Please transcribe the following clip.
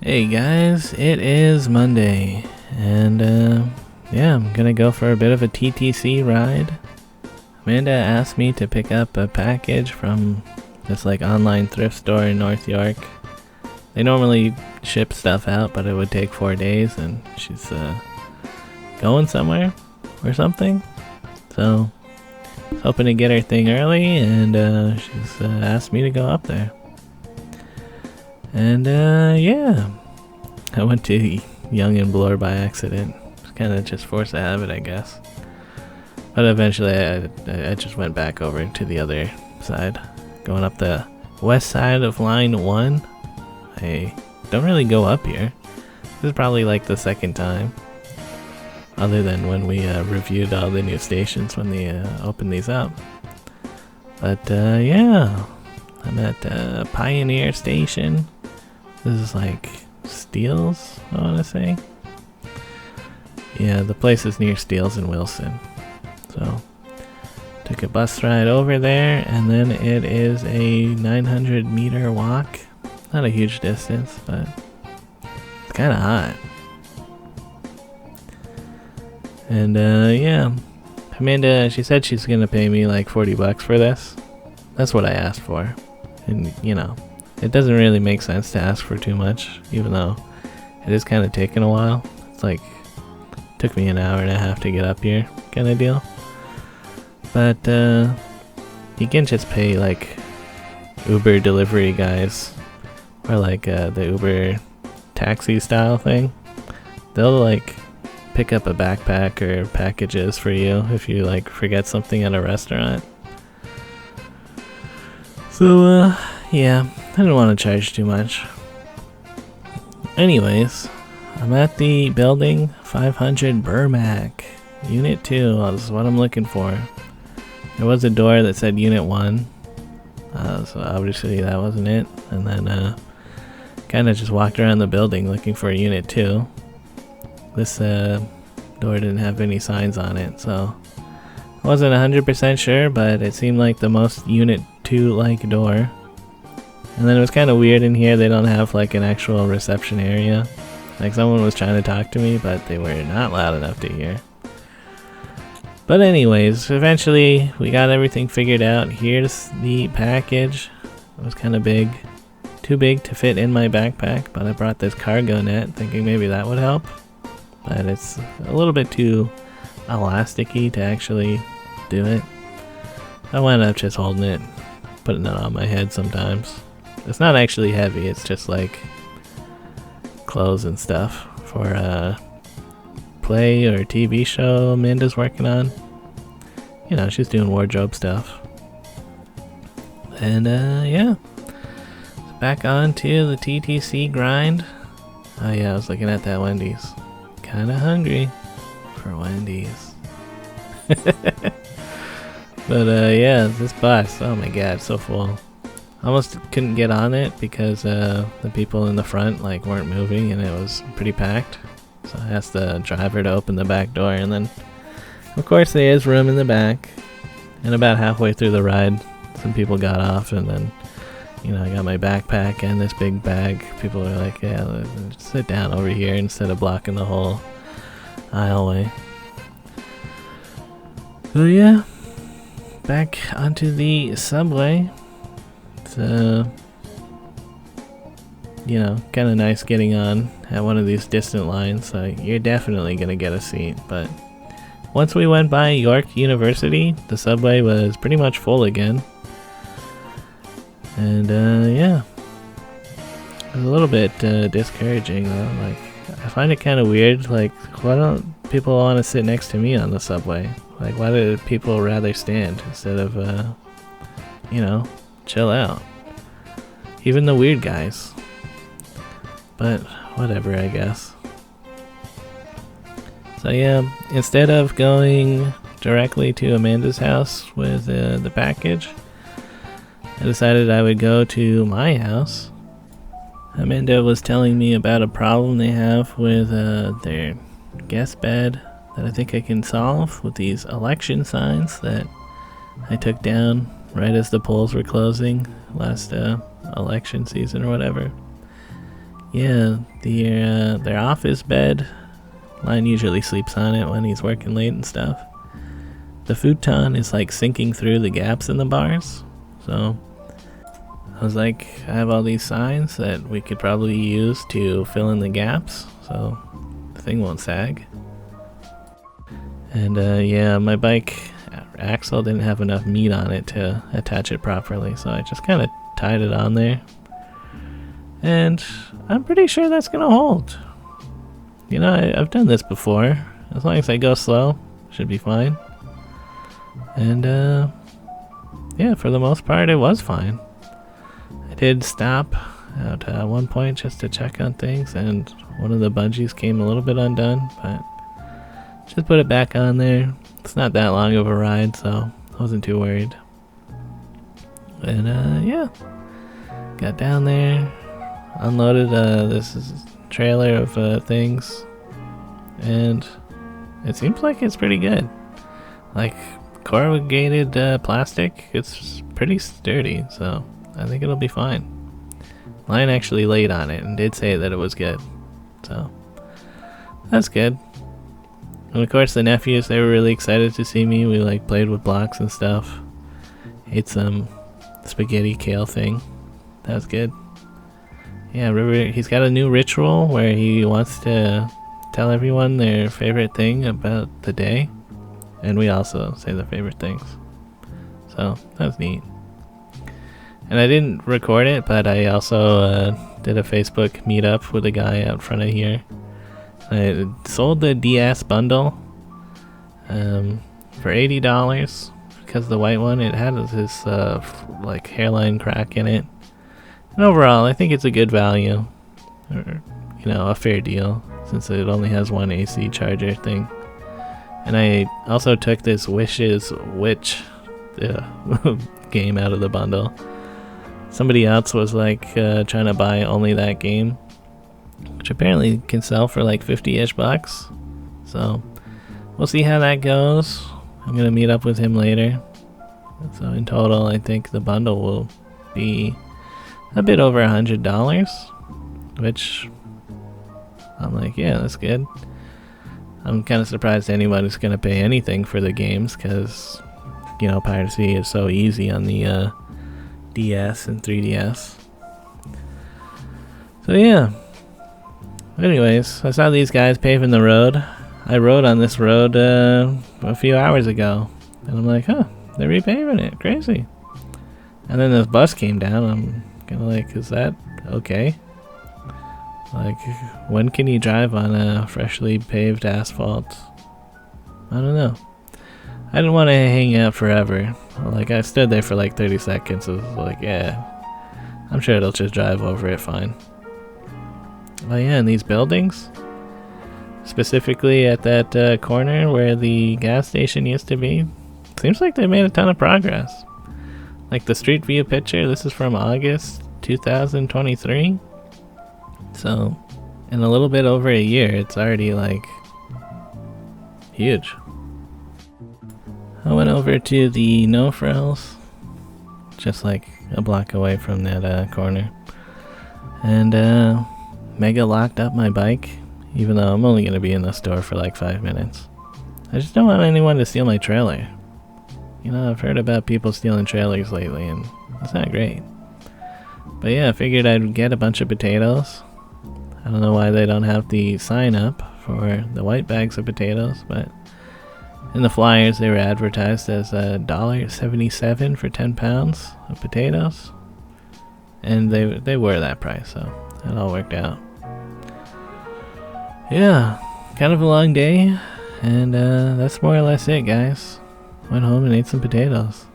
Hey guys, it is Monday, and yeah, I'm gonna go for a bit of a TTC ride. Amanda asked me to pick up a package from this online thrift store in North York. They normally ship stuff out, but it would take 4 days, and she's going somewhere or something. So, I was hoping to get her thing early, and she's asked me to go up there. And yeah, I went to Young and Bloor by accident. It's kind of just force of habit, I guess. But eventually I just went back over to the other side, going up the west side of line 1. I don't really go up here. This is probably like the second time, other than when we reviewed all the new stations when they opened these up. But yeah, I'm at Pioneer Station. This is like Steeles, I want to say. Yeah, the place is near Steeles and Wilson. So, took a bus ride over there, and then it is a 900-meter walk. Not a huge distance, but it's kind of hot. And yeah, Amanda, she said she's gonna pay me like $40 for this. That's what I asked for. And you know, it doesn't really make sense to ask for too much, even though it is kind of taking a while. It's like, took me an hour and a half to get up here, kind of deal. But you can just pay like Uber delivery guys, or like the Uber taxi style thing. They'll like pick up a backpack or packages for you if you like forget something at a restaurant. So yeah, I didn't want to charge too much. Anyways, I'm at the building 500 Burmac, Unit 2. This is what I'm looking for. There was a door that said Unit 1, so obviously that wasn't it. And then kind of just walked around the building looking for Unit 2. This door didn't have any signs on it, so I wasn't 100% sure, but it seemed like the most Unit 2-like door. And then it was kind of weird in here, they don't have like an actual reception area. Like someone was trying to talk to me, but they were not loud enough to hear. But anyways, eventually we got everything figured out. Here's the package. It was kind of big. Too big to fit in my backpack, but I brought this cargo net thinking maybe that would help. But it's a little bit too elasticy to actually do it. I wound up just holding it, putting it on my head sometimes. It's not actually heavy, it's just like clothes and stuff for a play or TV show Amanda's working on. You know, she's doing wardrobe stuff. And yeah, back on to the TTC grind. Oh yeah, I was looking at that Wendy's. Kinda hungry for Wendy's. But yeah, this bus, oh my god, so full. Almost couldn't get on it because the people in the front like weren't moving and it was pretty packed. So I asked the driver to open the back door, and then of course there is room in the back. And about halfway through the ride, some people got off, and then you know, I got my backpack and this big bag. People were like, yeah, let's sit down over here instead of blocking the whole aisleway. So yeah, back onto the subway. It's you know, kind of nice getting on at one of these distant lines, so you're definitely gonna get a seat. But once we went by York University, the subway was pretty much full again. And yeah, it was a little bit discouraging though. Like, I find it kind of weird. Like, why don't people want to sit next to me on the subway? Like, why do people rather stand instead of, you know, chill out? Even the weird guys. But whatever, I guess. So yeah, instead of going directly to Amanda's house with the package, I decided I would go to my house. Amanda was telling me about a problem they have with their guest bed that I think I can solve with these election signs that I took down right as the polls were closing last election season or whatever. Yeah, their office bed. Lion usually sleeps on it when he's working late and stuff. The futon is like sinking through the gaps in the bars. So I was like, I have all these signs that we could probably use to fill in the gaps so the thing won't sag. And yeah, my bike axle didn't have enough meat on it to attach it properly, so I just kind of tied it on there. And I'm pretty sure that's gonna hold. You know, I've done this before. As long as I go slow, should be fine. And yeah, for the most part, it was fine. I did stop at one point just to check on things, and one of the bungees came a little bit undone, but just put it back on there. It's not that long of a ride, so I wasn't too worried. And yeah, got down there, unloaded this trailer of things, and it seems like it's pretty good. Like corrugated plastic, it's pretty sturdy, so I think it'll be fine. Lion actually laid on it and did say that it was good, so that's good. And of course the nephews, they were really excited to see me. We like played with blocks and stuff. Ate some spaghetti kale thing. That was good. Yeah, River, he's got a new ritual where he wants to tell everyone their favorite thing about the day. And we also say their favorite things. So that's neat. And I didn't record it, but I also did a Facebook meetup with a guy out front of here. I sold the DS bundle for $80 because the white one, it had this like hairline crack in it. And overall, I think it's a good value, or you know, a fair deal since it only has one AC charger thing. And I also took this Wishes Witch game out of the bundle. Somebody else was like trying to buy only that game, which apparently can sell for like 50-ish bucks. So we'll see how that goes. I'm gonna meet up with him later. So in total, I think the bundle will be a bit over $100, which I'm like, yeah, that's good. I'm kind of surprised anybody's gonna pay anything for the games because, you know, piracy is so easy on the DS and 3DS. So yeah. Anyways, I saw these guys paving the road. I rode on this road a few hours ago, and I'm like, huh, they're repaving it. Crazy. And then this bus came down. I'm kind of like, is that okay? Like, when can you drive on a freshly paved asphalt? I don't know. I didn't want to hang out forever. Like, I stood there for like 30 seconds. I was like, yeah, I'm sure it'll just drive over it fine. Oh yeah, and these buildings, specifically at that corner where the gas station used to be, seems like they made a ton of progress. Like the street view picture, this is from August 2023. So in a little bit over a year, it's already like huge. I went over to the No Frills, just like a block away from that corner, and Mega locked up my bike, even though I'm only going to be in the store for like 5 minutes. I just don't want anyone to steal my trailer. You know, I've heard about people stealing trailers lately, and it's not great. But yeah, I figured I'd get a bunch of potatoes. I don't know why they don't have the sign up for the white bags of potatoes, but in the flyers they were advertised as $1.77 for 10 pounds of potatoes. And they were that price, so it all worked out. Yeah, kind of a long day, and that's more or less it, guys. Went home and ate some potatoes.